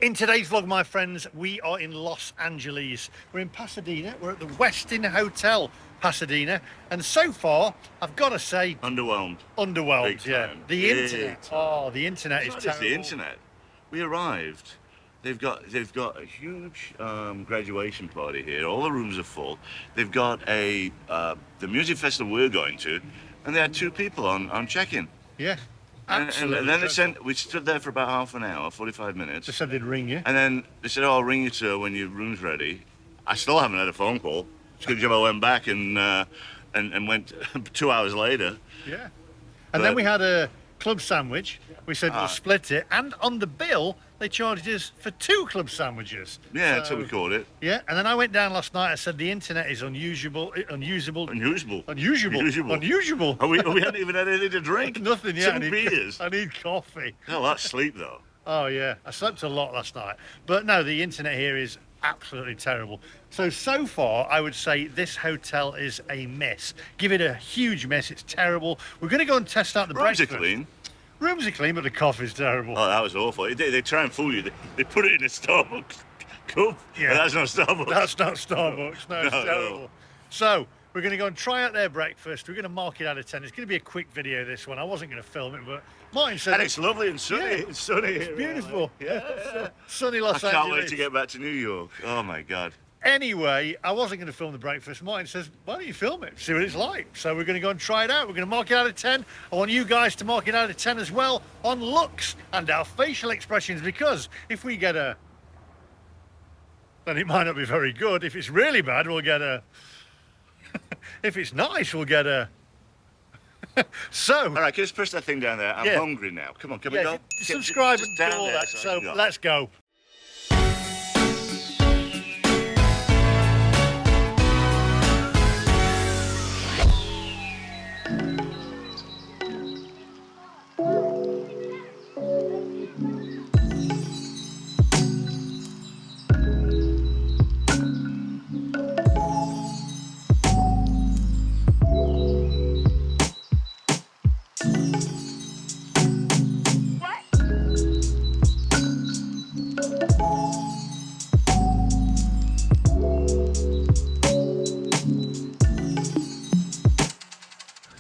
In today's vlog, my friends, we are in Los Angeles. We're in Pasadena. We're at the Westin Hotel Pasadena. And so far, I've got to say... Underwhelmed. Underwhelmed, yeah. The internet. Oh, the internet is terrible. It's the internet. We arrived. They've got a huge graduation party here. All the rooms are full. They've got the music festival we're going to, and they had 2 people on check-in. Yeah. And then they sent. We stood there for about half an hour, 45 minutes. They said they'd ring you. And then they said, "Oh, I'll ring you, sir, when your room's ready." I still haven't had a phone call. It's a good job I went back and went 2 hours later. Yeah. And then we had a club sandwich. We said we'll split it, and on the bill they charged us for 2 club sandwiches. Yeah, that's what we called it. Yeah, and then I went down last night. I said the internet is unusable. Oh, we hadn't even had anything to drink. Nothing yet. 2 beers. I need coffee. No, that's sleep though. Oh yeah, I slept a lot last night. But no, the internet here is absolutely terrible. So far, I would say this hotel is a miss. Give it a huge miss. It's terrible. We're going to go and test out the breakfast. Rooms are clean. Rooms are clean, but the coffee's terrible. Oh, that was awful. They try and fool you. They put it in a Starbucks cup. Yeah. That's not Starbucks. That's not Starbucks. No, it's terrible. No. So we're going to go and try out their breakfast. We're going to mark it out of 10. It's going to be a quick video, this one. I wasn't going to film it, but Martin said... And it's lovely and sunny. Yeah, it's sunny it's here. beautiful. Yeah. Sunny Los Angeles. I can't wait to get back to New York. Oh, my God. Anyway, I wasn't going to film the breakfast. Martin says, why don't you film it? See what it's like. So we're going to go and try it out. We're going to mark it out of 10. I want you guys to mark it out of 10 as well on looks and our facial expressions, because if we get a... then it might not be very good. If it's really bad, we'll get a... if it's nice, we'll get a... So... All right, can you just push that thing down there? I'm hungry now. Come on, can we go? Subscribe and do all that. So let's go.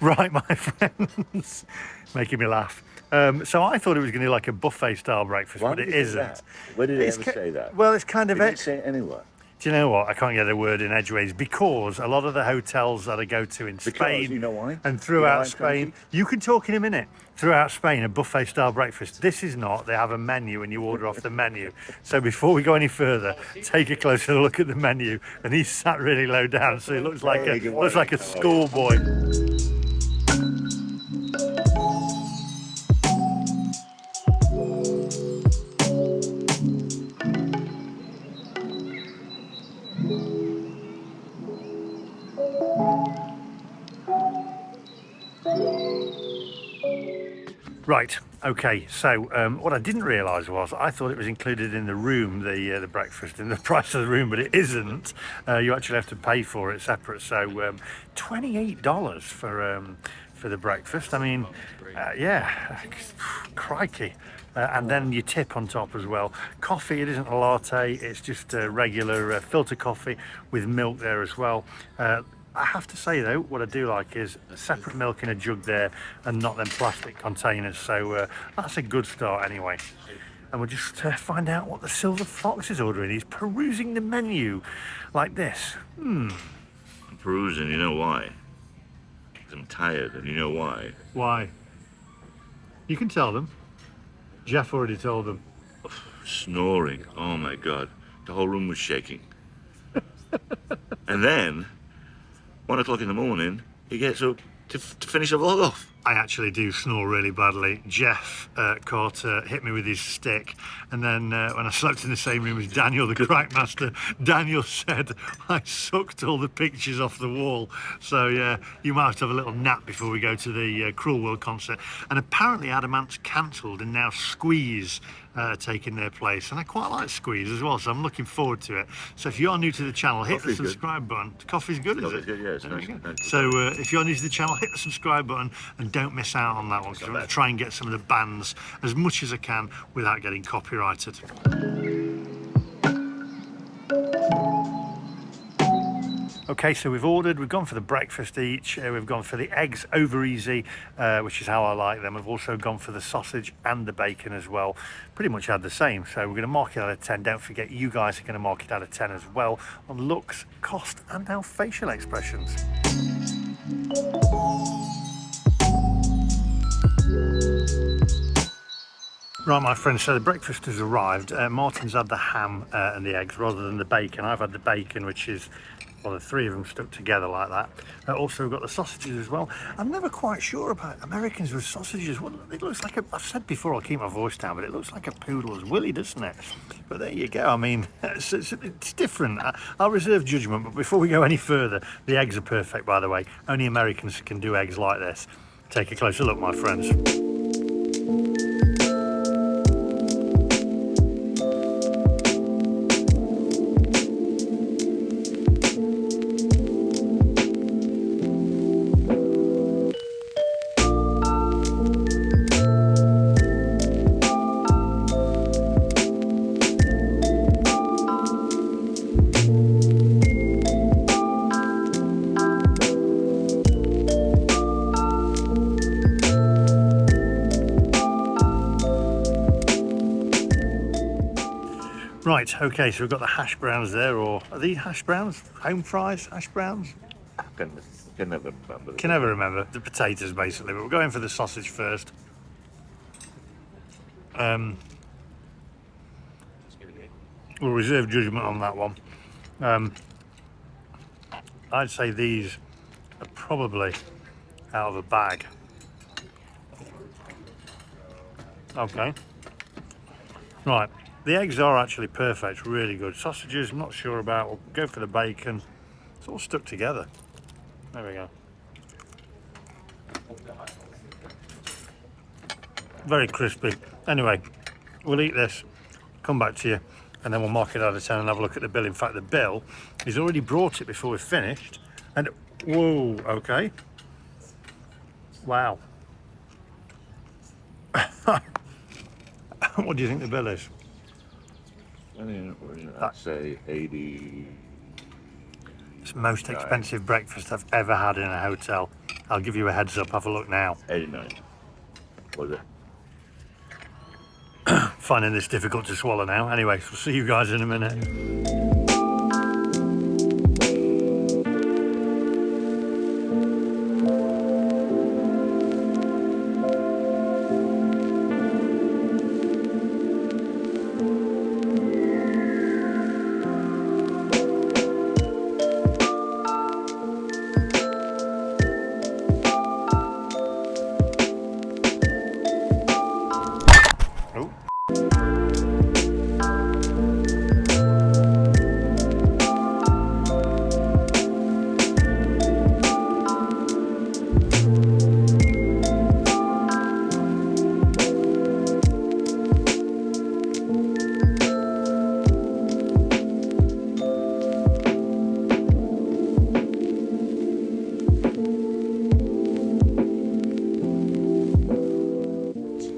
Right, my friends, making me laugh. So I thought it was going to be like a buffet style breakfast, but it isn't. Where did it ever say that? Well, it's kind of... Did it say it anywhere? Do you know what? I can't get a word in edgeways, because a lot of the hotels that I go to in Spain, you know why? And throughout Spain, you can talk in a minute, throughout Spain, a buffet style breakfast. This is not. They have a menu and you order off the menu. So before we go any further, take a closer look at the menu. And he's sat really low down, so he looks like a schoolboy. Right, okay, so what I didn't realise was I thought it was included in the room, the breakfast, in the price of the room, but it isn't. You actually have to pay for it separate. So $28 for the breakfast. I mean, yeah, crikey. And then you tip on top as well. Coffee, it isn't a latte, it's just a regular filter coffee with milk there as well. I have to say though, what I do like is separate milk in a jug there and not them plastic containers. So that's a good start anyway. And we'll just find out what the Silver Fox is ordering. He's perusing the menu like this. I'm perusing, you know why? I'm tired, and you know why? Why? You can tell them. Jeff already told them. Snoring, oh my God. The whole room was shaking. And then, 1 o'clock in the morning, he gets up to finish the vlog off. I actually do snore really badly. Jeff Carter hit me with his stick, and then when I slept in the same room as Daniel, the crack master, Daniel said I sucked all the pictures off the wall. So yeah, you might have to have a little nap before we go to the Cruel World concert. And apparently Adamant's cancelled, and now Squeeze taking their place, and I quite like Squeeze as well, so I'm looking forward to it. So if you're new to the channel, hit the subscribe button. Coffee's good, is it? Good, yeah, it's nice. So if you're new to the channel, hit the subscribe button and don't miss out on that one, because I'm going to try and get some of the bands as much as I can without getting copyrighted. Okay, so we've gone for the breakfast each, we've gone for the eggs over easy, which is how I like them. We've also gone for the sausage and the bacon as well. Pretty much had the same, so we're going to mark it out of 10. Don't forget, you guys are going to mark it out of 10 as well on looks, cost and our facial expressions. Right, my friends, so the breakfast has arrived. Martin's had the ham and the eggs rather than the bacon. I've had the bacon, which is, well, the three of them stuck together like that. Also, we've got the sausages as well. I'm never quite sure about Americans with sausages. Well, it looks like I've said before, I'll keep my voice down, but it looks like a poodle's willy, doesn't it? But there you go. I mean, it's different. I'll reserve judgment, but before we go any further, the eggs are perfect, by the way. Only Americans can do eggs like this. Take a closer look, my friends. Right, okay, so we've got the hash browns there, or are these hash browns? Home fries, hash browns? Can never remember. Can never remember. The potatoes, basically, but we're going for the sausage first. We'll reserve judgment on that one. I'd say these are probably out of a bag. Okay. Right. The eggs are actually perfect, really good. Sausages, I'm not sure about. We'll go for the bacon. It's all stuck together. There we go. Very crispy. Anyway, we'll eat this, come back to you, and then we'll mark it out of 10 and have a look at the bill. In fact, the bill, he's already brought it before we've finished. And, whoa, okay. Wow. What do you think the bill is? I'd say 80. It's the most expensive breakfast I've ever had in a hotel. I'll give you a heads up, have a look now. 89. Was it? Finding this difficult to swallow now. Anyway, we'll see you guys in a minute.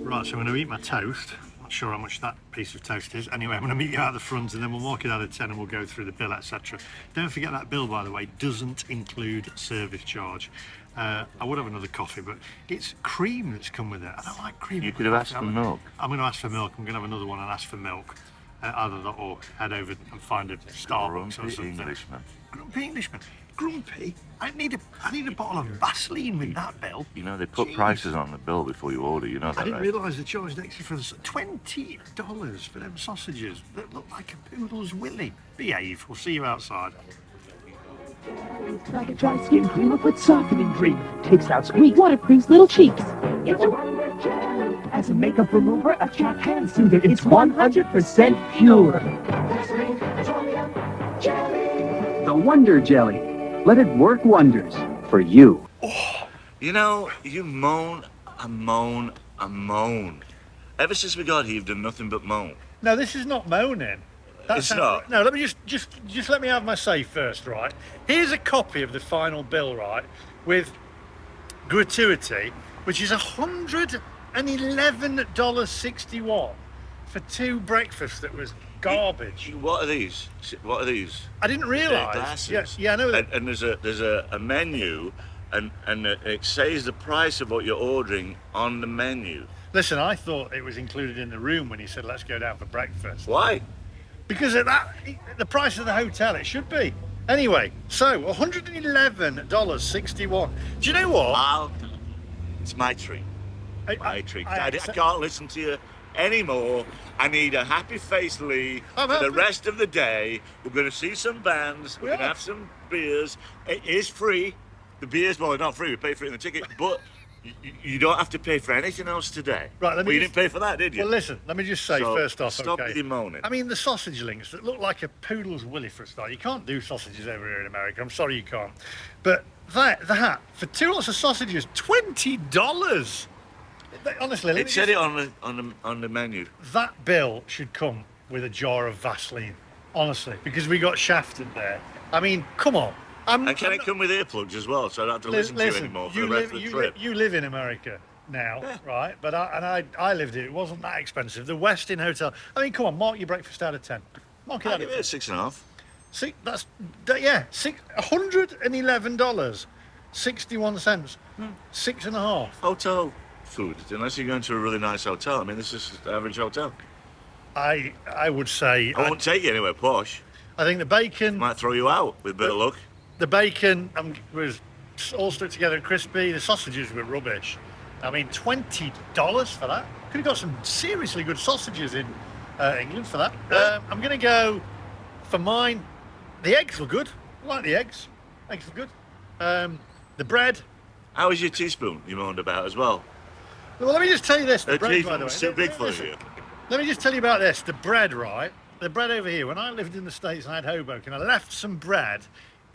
Right, so I'm going to eat my toast. Not sure how much that piece of toast is. Anyway, I'm going to meet you out the front and then we'll mark it out of 10 and we'll go through the bill, etc. Don't forget that bill, by the way, doesn't include service charge. I would have another coffee, but it's cream that's come with it. I don't like cream. You could have asked for milk. I'm going to ask for milk. I'm going to have another one and ask for milk. Either that or head over and find a Starbucks or something. Englishman. Grumpy Englishman. Grumpy? I need a bottle of Vaseline with that bill. You know, they put prices on the bill before you order, you know that, I didn't right? realise they charged extra for the $20 for them sausages that look like a poodle's willy. Behave, we'll see you outside. Like a dry skin creamer with softening cream. Takes out squeak, waterproofs little cheeks. It's a Wonder Jelly. As a makeup remover, a chapped hand soother, it's 100% pure. The Wonder Jelly. Let it work wonders for you. Oh, you know, you moan and moan and moan. Ever since we got here, you've done nothing but moan. No, this is not moaning. It's not. No, let me just let me have my say first, right? Here's a copy of the final bill, right, with gratuity which is $111.61 for 2 breakfasts that was garbage. What are these? What are these? I didn't They're realise. glasses. Yeah, I know that. And there's a menu, and it says the price of what you're ordering on the menu. Listen, I thought it was included in the room when he said, let's go down for breakfast. Why? Because at the price of the hotel, it should be. Anyway, so $111.61. Do you know what? It's my treat. My treat. I I can't listen to you anymore. I need a happy face, Lee, I'm for the happy. rest of the day. We're going to see some bands. We're going to Yeah. have some beers. It is free. The beers, well, not free. We pay for it in the ticket, but you don't have to pay for anything else today. Right, let me Well, you just- didn't pay for that, did you? Well, listen, let me just say So, first off, stop okay. with your moaning. I mean, the sausage links that look like a poodle's willy for a start. You can't do sausages over here in America. I'm sorry you can't. But that for 2 lots of sausages, $20. Honestly, let It me said just- it on the menu. that bill should come with a jar of Vaseline. Honestly, because we got shafted there. I mean, come on. And can it come with earplugs as well, so I don't have to listen to you anymore for the rest of the trip? You live in America now, Yeah. right? But I lived here. It wasn't that expensive. The Westin Hotel. I mean, come on, mark your breakfast out of 10. Mark it I'll out of give 10. it a 6.5. $111, 61 cents, 6.5. Hotel food, unless you're going to a really nice hotel. I mean, this is the average hotel. I would say. I won't take you anywhere posh. I think the bacon. Might throw you out with a bit of luck. The bacon was all stuck together and crispy. The sausages were rubbish. I mean, $20 for that. Could have got some seriously good sausages in England for that. I'm going to go for mine. The eggs were good. I like the eggs. Eggs were good. The bread. How was your teaspoon you moaned about as well? Well, let me just tell you this. The The bread, by teaspoon the way. was too big for Listen, you. Let me just tell you about this. The bread, right? The bread over here. When I lived in the States and I had Hoboken, I left some bread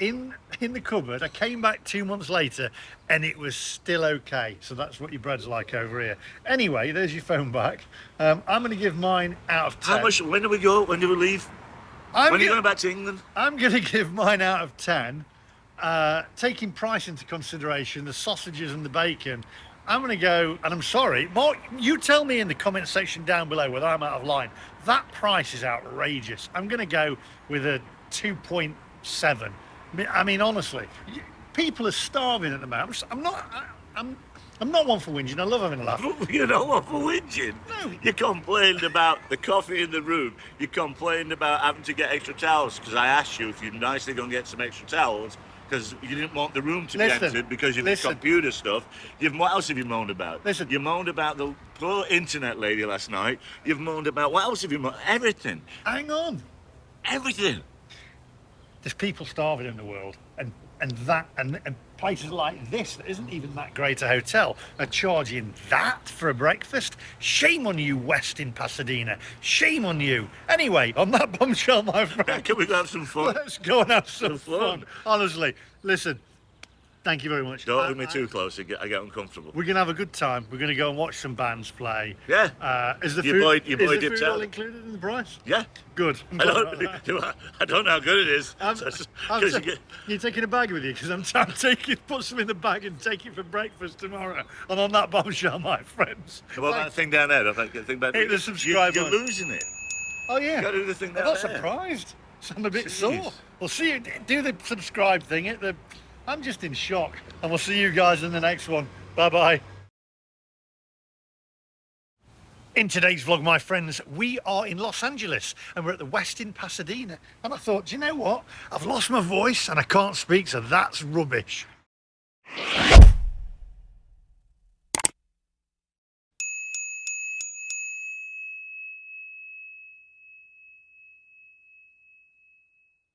in the cupboard. I came back 2 months later and it was still okay. So that's what your bread's like over here. Anyway, there's your phone back. I'm going to give mine out of 10. How much? When do we go? When do we leave? I'm When are you go- going back to England? I'm going to give mine out of 10. Taking price into consideration, the sausages and the bacon, I'm going to go, and I'm sorry, Mark, you tell me in the comment section down below whether I'm out of line. That price is outrageous. I'm going to go with a 2.7. I mean, honestly, people are starving at the moment. I'm not one for whinging. I love having a laugh. You know what, for whinging? No. You complained about the coffee in the room. You complained about having to get extra towels because I asked you if you'd nicely go and get some extra towels because you didn't want the room to be Listen, emptied because of the listen. computer stuff. What else have you moaned about? Listen. You moaned about the poor internet lady last night. You've moaned about, what else have you moaned? Everything. Hang on. Everything. There's people starving in the world, and places like this that isn't even that great a hotel are charging that for a breakfast. Shame on you, Westin Pasadena. Shame on you. Anyway, on that bombshell, my friend, Can we go have some fun? let's go and have some Some fun. fun. Honestly, listen. Thank you very much. Don't hold me too close, I get uncomfortable. We're gonna have a good time. We're gonna go and watch some bands play. Yeah. Is the Your food, boy- your boy is the dipped food all out. included in the price? Yeah. Good. I don't know how good it is. You're taking a bag with you because I'm taking put some in the bag and take it for breakfast tomorrow. And on that bombshell, my friends. What about that thing down there? I think about Hit the subscribe You're button. losing it. Oh yeah. You got to do the thing I'm down not there. surprised. I'm a bit Jeez. sore. We'll see you do the subscribe thing. I'm just in shock. And we'll see you guys in the next one. Bye bye. In today's vlog, my friends, we are in Los Angeles and we're at the Westin Pasadena. And I thought, do you know what? I've lost my voice and I can't speak, so that's rubbish.